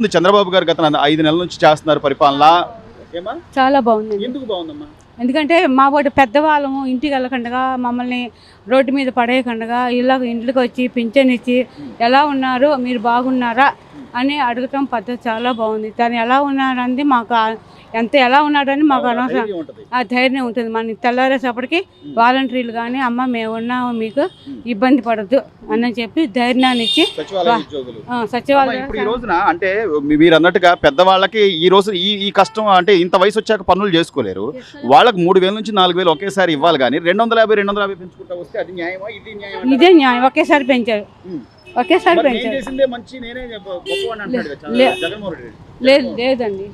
చంద్రబాబు గారు గత 5 నెలల నుంచి చేస్తున్నారు పరిపాలన. చాలా బాగుంది. ఎందుకు బాగుందమ్మా? ఎందుకంటే మా వాటి పెద్దవాళ్ళము ఇంటికి వెళ్ళకుండా మమ్మల్ని రోడ్డు మీద పడేయకుండా ఇంట్లోకి వచ్చి పింఛన్ ఇచ్చి ఎలా ఉన్నారు మీరు బాగున్నారా అని అడగటం పద్ధతి చాలా బాగుంది. తను ఎలా ఉన్నారని మాకు ఎలా ఉన్నాడని మాకు అనవసరం ఆ ధైర్యం ఉంటుంది. మన తెల్లారేసప్పటికి వాలంటీర్లు కానీ అమ్మ మేము ఉన్నాము మీకు ఇబ్బంది పడద్దు అని చెప్పి ధైర్యాన్ని ఇచ్చి సచివాలయం ఈ రోజున అంటే మీరు అన్నట్టుగా పెద్దవాళ్ళకి ఈ రోజు ఈ కష్టం అంటే ఇంత వయసు వచ్చాక పనులు చేసుకోలేరు. వాళ్ళకి 3,000 నుంచి 4,000 ఒకేసారి ఇవ్వాలి కానీ 250 పెంచుకుంటా వస్తే అది న్యాయమా? ఇదే న్యాయం. ఒకేసారి పెంచారు. లేదండి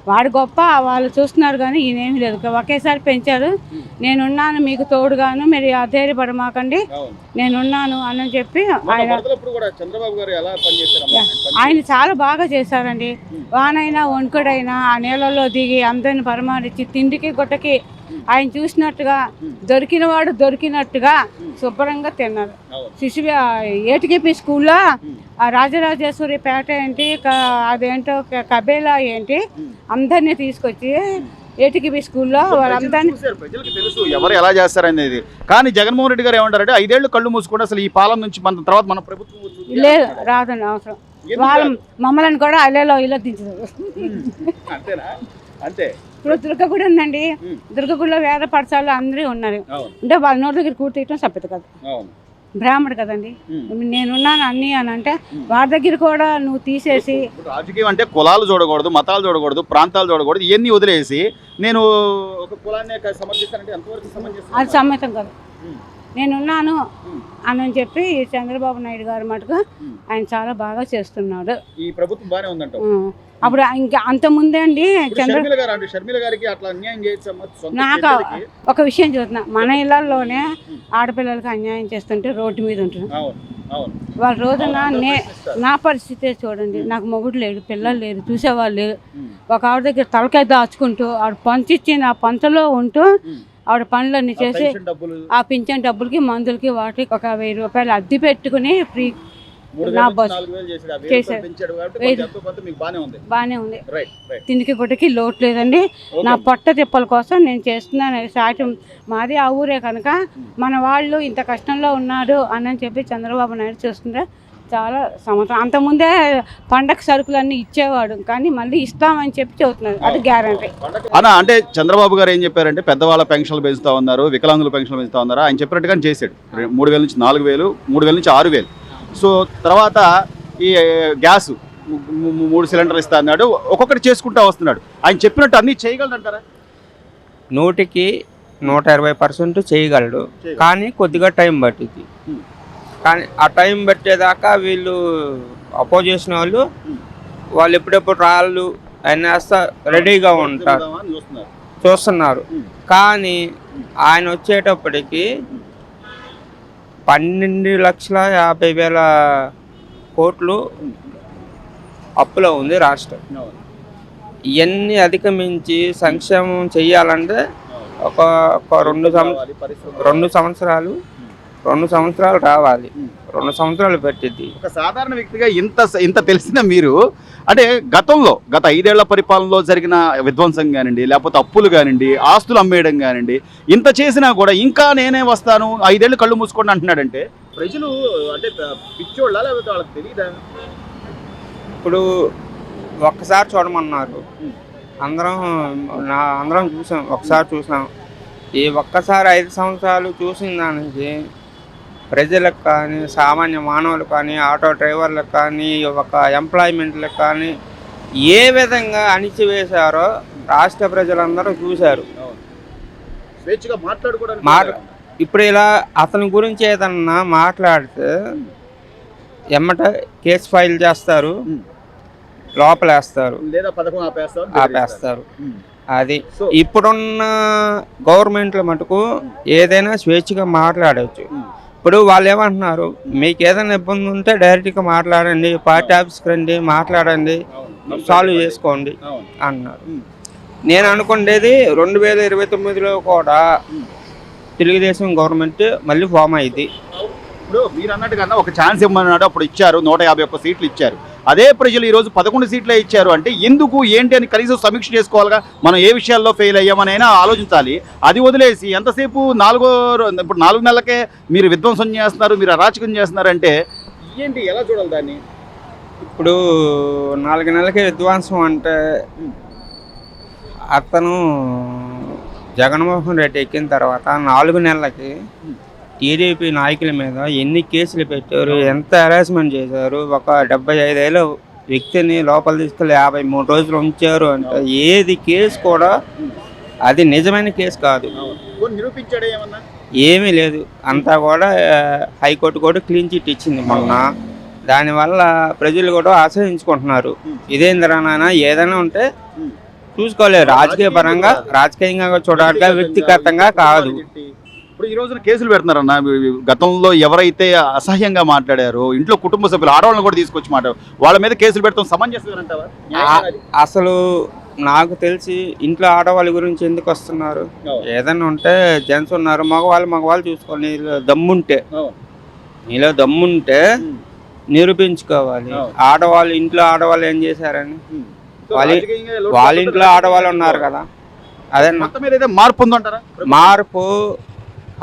వాడు గొప్ప వాళ్ళు చూస్తున్నారు కానీ ఈయనేమి లేదు. ఒకేసారి పెంచారు. నేనున్నాను మీకు తోడుగాను మీరు అధైర్యపడమాకండి నేనున్నాను అని చెప్పి ఆయన చాలా బాగా చేశారండి. వానైనా వణుకుడైనా ఆ నీళ్ళలో దిగి అందరిని పరమాడించి తిండికి గుట్టకి ఆయన చూసినట్టుగా దొరికినవాడు దొరికినట్టుగా శుభ్రంగా తిన్నారు. ఏటికేపీ స్కూల్లో ఆ రాజరాజేశ్వరి పేట ఏంటి అదేంటో కబేలా ఏంటి అందరినీ తీసుకొచ్చి ఏటికేపీ స్కూల్లో వాళ్ళందరినీ ప్రజలకు తెలుసు ఎవరు ఎలా చేస్తారనేది. కానీ జగన్మోహన్ రెడ్డి గారు ఏమంటారంటే 5 ఏళ్ళు కళ్ళు మూసుకుంటే అసలు ఈ పాలన నుంచి మన తర్వాత మన ప్రభుత్వం లేదు రాదండి అవసరం. వాళ్ళు మమ్మల్ని కూడా అల్లేలో ఇలా దించారు. అంతే. ఇప్పుడు దుర్గగుడి ఉందండి. దుర్గగుడిలో వేద పాఠశాలలో అందరూ ఉన్నారు. అంటే వాళ్ళ నోటి దగ్గర కూర్చోయటం సభ్యత కదా, బ్రాహ్మడు కదండి. నేనున్నాను అన్ని అని అంటే వారి దగ్గర కూడా నువ్వు తీసేసి రాజకీయం అంటే కులాలు చూడకూడదు, మతాలు చూడకూడదు, ప్రాంతాలు చూడకూడదు, ఇవన్నీ వదిలేసి నేను ఒక కులాన్ని సమర్థిస్తానంటే ఎంతవరకు సమంజసం? అది సమ్మతం కదా. నేనున్నాను అని చెప్పి చంద్రబాబు నాయుడు గారు మటుకు ఆయన చాలా బాగా చేస్తున్నాడు. ఈ ప్రభుత్వం బాగానే ఉందంట. అప్పుడు ఇంకా అంత ముందే అండి నాకు ఒక విషయం చూస్తున్నా, మన ఇళ్లలోనే ఆడపిల్లలకి అన్యాయం చేస్తుంటే రోడ్డు మీద ఉంటున్నాం. వాళ్ళ రోజున నా పరిస్థితే చూడండి. నాకు మొగుడు లేడు, పిల్లలు లేరు, చూసేవాళ్ళు లేరు. ఒక ఆవిడ దగ్గర తలకాయ దాచుకుంటూ ఆవిడ పంచిచ్చి నా పంచలో ఉంటూ ఆవిడ పనులన్నీ చేసి ఆ పింఛన్ డబ్బులకి మందులకి వాటికి ఒక 1000 రూపాయలు అద్దె పెట్టుకుని ఫ్రీ బానే ఉంది. తిండికి గుడ్డకి లోటు లేదండి. నా పొట్ట తిప్పల కోసం నేను చేస్తున్నాను. సాటి మాది ఆ ఊరే కనుక మన వాళ్ళు ఇంత కష్టంలో ఉన్నారు అని చెప్పి చంద్రబాబు నాయుడు చూస్తుంటే చాలా సంవత్సరం. అంతకుముందే పండగ సరుకులన్నీ ఇచ్చేవాడు కానీ మళ్ళీ ఇస్తామని చెప్పి చెబుతున్నారు. అది గ్యారంటీ. అంటే చంద్రబాబు గారు ఏం చెప్పారంటే పెద్దవాళ్ళ పెన్షన్లు పెంచుతా ఉన్నారు, వికలాంగుల పెన్షన్లు పెంచుతా ఉన్నారు. ఆయన చెప్పినట్టుగానే చేశాడు. 3,000 నుంచి 4,000, 3,000 నుంచి 6,000. సో తర్వాత ఈ గ్యాస్ 3 సిలిండర్లు ఇస్తా అన్నాడు. ఒక్కొక్కటి చేసుకుంటా వస్తున్నాడు. ఆయన చెప్పినట్టు అన్నీ చేయగలరంటారా? 100కి 120% చేయగలడు కానీ కొద్దిగా టైం పట్టింది. కానీ ఆ టైం పట్టేదాకా వీళ్ళు అపోజిషన్ వాళ్ళు ఎప్పుడెప్పుడు రాళ్ళు అయినా రెడీగా ఉంటారు, చూస్తున్నారు. కానీ ఆయన వచ్చేటప్పటికి 12,50,000 కోట్లు అప్పులో ఉంది రాష్ట్రం. ఇవన్నీ అధిగమించి సంక్షేమం చెయ్యాలంటే ఒక 2 సంవత్సరాలు రావాలి. 2 సంవత్సరాలు పెట్టింది. ఒక సాధారణ వ్యక్తిగా ఇంత తెలిసిన మీరు అంటే గత 5 ఏళ్ల పరిపాలనలో జరిగిన విధ్వంసం కానివ్వండి, లేకపోతే అప్పులు కానివ్వండి, ఆస్తులు అమ్మేయడం కానివ్వండి, ఇంత చేసినా కూడా ఇంకా నేనే వస్తాను 5 ఏళ్ళు కళ్ళు మూసుకోండి అంటున్నాడంటే ప్రజలు అంటే పిచ్చోళ్ళ లేకపోతే వాళ్ళకి తెలియదా? ఇప్పుడు ఒక్కసారి చూడమన్నారు. అందరం చూసాం, ఒకసారి చూసాం. ఈ ఒక్కసారి 5 సంవత్సరాలు చూసిన దానికి ప్రజలకు కానీ, సామాన్య మానవులకు కానీ, ఆటో డ్రైవర్లకు కానీ, ఒక ఎంప్లాయ్మెంట్లకు కానీ ఏ విధంగా అణిచివేశారో రాష్ట్ర ప్రజలందరూ చూశారు. ఇప్పుడు ఇలా అతని గురించి ఏదన్నా మాట్లాడితే ఎమ్మట కేసు ఫైల్ చేస్తారు, లోపలేస్తారు, ఆపేస్తారు. అది ఇప్పుడున్న గవర్నమెంట్లో మటుకు ఏదైనా స్వేచ్ఛగా మాట్లాడవచ్చు. ఇప్పుడు వాళ్ళు ఏమంటున్నారు, మీకు ఏదైనా ఇబ్బంది ఉంటే డైరెక్ట్గా మాట్లాడండి, పార్టీ ఆఫీస్కి రండి, మాట్లాడండి, సాల్వ్ చేసుకోండి అన్నారు. నేను అనుకునేది 2029లో కూడా తెలుగుదేశం గవర్నమెంట్ మళ్ళీ ఫామ్ అయింది. ఇప్పుడు మీరు అన్నట్టుగా ఒక ఛాన్స్ ఇవ్వమన్నాడు, అప్పుడు ఇచ్చారు. 151 సీట్లు ఇచ్చారు. అదే ప్రజలు ఈరోజు 11 సీట్లే ఇచ్చారు అంటే ఎందుకు ఏంటి అని కనీసం సమీక్ష చేసుకోవాలిగా. మనం ఏ విషయాల్లో ఫెయిల్ అయ్యామనైనా ఆలోచించాలి. అది వదిలేసి ఎంతసేపు ఇప్పుడు 4 నెలలకే మీరు విధ్వంసం చేస్తున్నారు, మీరు అరాచకం చేస్తున్నారంటే ఏంటి, ఎలా చూడాలి దాన్ని? ఇప్పుడు 4 నెలలకే విధ్వంసం అంటే అతను జగన్మోహన్ రెడ్డి ఎక్కిన తర్వాత 4 నెలలకి టీడీపీ నాయకుల మీద ఎన్ని కేసులు పెట్టారు, ఎంత హెరాస్మెంట్ చేశారు. ఒక 75 ఏళ్ళ వ్యక్తిని లోపల తీసుకెళ్ళి 53 రోజులు ఉంచారు అంటే ఏది కేసు కూడా అది నిజమైన కేసు కాదు. నిరూపించాడు ఏమన్నా? ఏమీ లేదు. అంతా కూడా హైకోర్టు కూడా క్లీన్ చిట్ ఇచ్చింది మొన్న. దానివల్ల ప్రజలు కూడా ఆశ్రయించుకుంటున్నారు. ఇదేంద్రా నాయన ఏదైనా ఉంటే చూసుకోలేదు, రాజకీయ పరంగా రాజకీయంగా చూడాలిగా, వ్యక్తిగతంగా కాదు. ఇప్పుడు ఈ రోజున కేసులు పెడుతున్నారన్న. గతంలో ఎవరైతే అసహ్యంగా మాట్లాడారో ఇంట్లో కుటుంబ సభ్యులు ఆడవాళ్ళని కూడా తీసుకొచ్చి మాట్లాడారు, వాళ్ళ మీద కేసులు పెడతాం సమంజసమేనంటావా? అసలు నాకు తెలిసి ఇంట్లో ఆడవాళ్ళ గురించి ఎందుకు వస్తున్నారు? ఏదైనా ఉంటే జెంట్స్ ఉన్నారు, మగవాళ్ళు చూసుకోవాలి. నీలో దమ్ముంటే నిరూపించుకోవాలి. ఇంట్లో ఆడవాళ్ళు ఏం చేశారని వాళ్ళ ఇంట్లో ఆడవాళ్ళు ఉన్నారు కదా. అదే మార్పు ఉందంటారా? మార్పు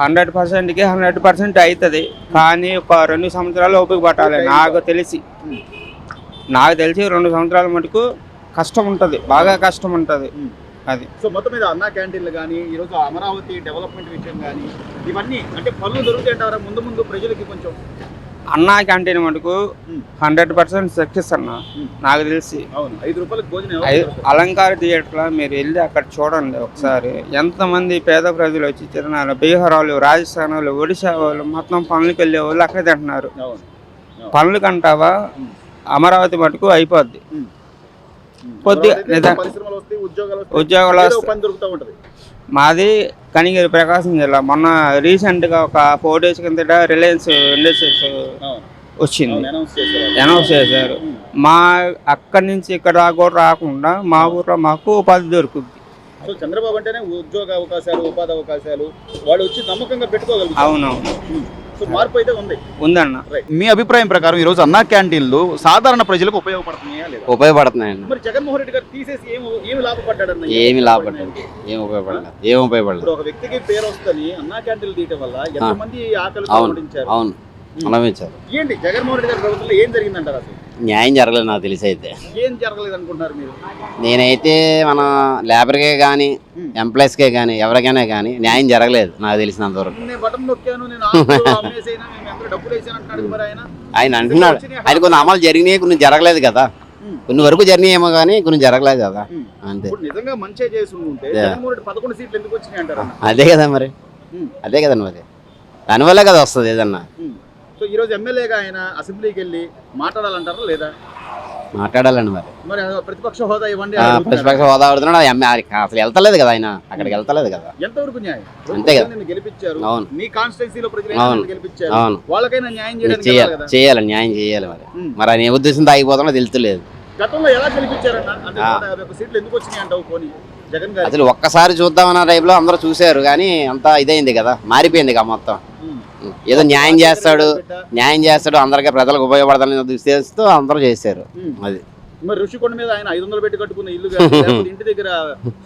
100%కి 100% అవుతుంది. కానీ ఒక 2 సంవత్సరాలు ఓపిక పట్టాలి. నాకు తెలిసి 2 సంవత్సరాల మటుకు కష్టం ఉంటుంది, బాగా కష్టం ఉంటుంది. అది సో మొత్తం మీద అన్నా క్యాంటీన్లు కానీ ఈరోజు అమరావతి డెవలప్మెంట్ విషయం కానీ ఇవన్నీ అంటే పనులు దొరుకుతాయంటారా ముందు ప్రజలకి? కొంచెం అన్నా క్యాంటీన్ మటుకు 100% సక్సెస్ అన్న. నాకు తెలిసి 5 రూపాయలకు భోజనం. అలంకార థియేటర్లో మీరు వెళ్ళి అక్కడ చూడండి ఒకసారి, ఎంతమంది పేద ప్రజలు వచ్చి తిరునాళ్ళు, బీహార్ వాళ్ళు, రాజస్థాన్ వాళ్ళు, ఒడిశా వాళ్ళు మొత్తం పనులకు వెళ్ళే వాళ్ళు అక్కడే తింటున్నారు. పనులు కంటావా అమరావతి మటుకు అయిపోద్ది. కొద్దిగా ఉద్యోగాలు వస్తాయి. మాది కనిగిరి, ప్రకాశం జిల్లా. మొన్న రీసెంట్గా ఒక 4 days కిందట రిలయన్స్ ఇండస్ట్రీస్ వచ్చింది, అనౌన్స్ చేశారు. మా అక్కడి నుంచి ఇక్కడ కూడా రాకుండా మా ఊర్లో మాకు ఉపాధి దొరుకుతుంది. చంద్రబాబు అంటేనే ఉద్యోగ అవకాశాలు, ఉపాధి అవకాశాలు, వాళ్ళు వచ్చి నమ్మకంగా పెట్టుకోగలుగుతారు. అవునవును, మార్పు అయితే ఉందన్న. మీ అభిప్రాయం ప్రకారం ఈ రోజు అన్నా క్యాంటీన్లు సాధారణ ప్రజలకు ఉపయోగపడుతున్నాయా? ఉపయోగపడుతున్నాయండి. మరి జగన్మోహన్ రెడ్డి గారు తీసేసి ఏమి లాభపడ్డాడన్న? ఏమి లాభపడ్డాడు, ఏం ఉపయోగపడలేదు. ఒక వ్యక్తికి పేరు వస్తుంది అన్నా క్యాంటీన్లు తీయటం వల్ల ఎంతమంది ఆకలి పండించారు. అవును, అనుభవించారు. ఏంటి జగన్మోహన్ రెడ్డి గారి ప్రభుత్వంలో ఏం జరిగిందంటారు? అసలు న్యాయం జరగలేదు నాకు తెలిసి. అయితే ఏం జరగలేదు అనుకుంటున్నారు మీరు? నేనైతే మన లేబర్కే కానీ ఎంప్లాయీస్కే కానీ ఎవరికైనా కానీ న్యాయం జరగలేదు నాకు తెలిసినంతవరకు. ఆయన అంటున్నాడు, ఆయన కొన్ని అమలు జరిగినాయి, కొన్ని జరగలేదు కదా. కొన్ని వరకు జరిగినాయేమో కానీ కొన్ని జరగలేదు కదా. అంతే. అదే కదా మరి, అదే కదా మరి, దానివల్లే కదా వస్తుంది ఏదన్నా. సో ఈ రోజు ఎమ్మెల్యేగా ఆయన అసెంబ్లీకి వెళ్ళి మాట్లాడాలంటారా లేదా? మాట్లాడాలండి మరి. మరి ప్రతిపక్ష హోదా ఇవ్వండి. ప్రతిపక్ష హోదా అడుగుతున్నాడు, అసలు వెళ్తలేదు కదా ఆయన, అక్కడికి వెళ్తలేదు కదా. ఎంతవరకు న్యాయం? అంతే కదా, గెలిపించారు. అవును, మీ కాన్స్టిట్యున్సీలో ప్రజలు గెలిపించారు, అవును, వాళ్ళకైనా న్యాయం చేయాలి, న్యాయం చేయాలి. మరి ఆయన ఏ ఉద్దేశంతో ఆగిపోతున్నా తెలుస్తలేదు. గతంలో ఎలా గెలిపించారన్న? 150 సీట్లు ఎందుకు వచ్చినాయి అంటావు? పోనీ జగన్ గారు అసలు ఒక్కసారి చూద్దామన్న టైంలో అందరూ చూశారు కానీ అంతా ఇదైంది కదా, మారిపోయింది కదా మొత్తం. ఏదో న్యాయం చేస్తాడు అందరికీ, ప్రజలకు ఉపయోగపడతానని ఉద్దేశంతో అందరూ చేశారు. అది మరి ఋషికొండ మీద ఆయన 500 పెట్టి కట్టుకున్న ఇల్లు ఇంటి దగ్గర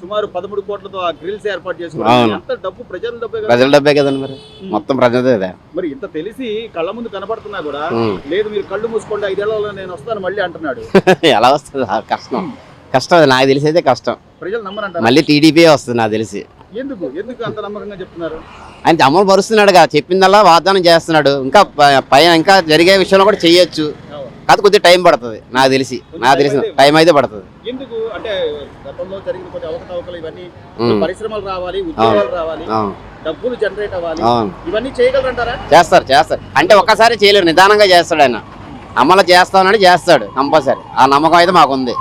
సుమారు 13 కోట్లతో ఆ గ్రిల్స్ ఏర్పాటు చేసుకున్నారు. ఎంత డబ్బు? ప్రజల డబ్బే కదండి మరి, మొత్తం ప్రజలదే. మరి ఇంత తెలిసి కళ్ళ ముందు కనపడుతున్నా కూడా లేదు, మీరు కళ్ళు మూసుకోండి, 5 ఏళ్లలో నేను వస్తాను మళ్ళీ అంటున్నాడు. ఎలా వస్తుంది? కష్టం అది నాకు తెలిసి అయితే కష్టం. ప్రజలు నమ్మరంటారు. మళ్ళీ టీడీపీ వస్తుంది నాకు తెలిసి. ఎందుకు అంత నమ్మకంగా చెప్తున్నారు? ఆయన అమలు పరుస్తున్నాడు కదా, చెప్పిందల్లా వాగ్దానం చేస్తున్నాడు. ఇంకా పైన ఇంకా జరిగే విషయంలో కూడా చెయ్యొచ్చు, కాదు కొద్దిగా టైం పడుతుంది నాకు తెలిసి టైం అయితే పడుతుంది. ఎందుకు అంటే గతంలో జరిగిన కొన్ని అవకతవకలు ఇవన్నీ, పరిశ్రమలు రావాలి, ఉద్యోగాలు రావాలి, డబ్బులు జనరేట్ అవ్వాలి, ఇవన్నీ చేయగలరంటారా? చేస్తారు అంటే ఒక్కసారి చేయలేరు, నిదానంగా చేస్తాడు ఆయన. అమలు చేస్తానని చేస్తాడు కంపల్సరీ, ఆ నమ్మకం అయితే మాకుంది.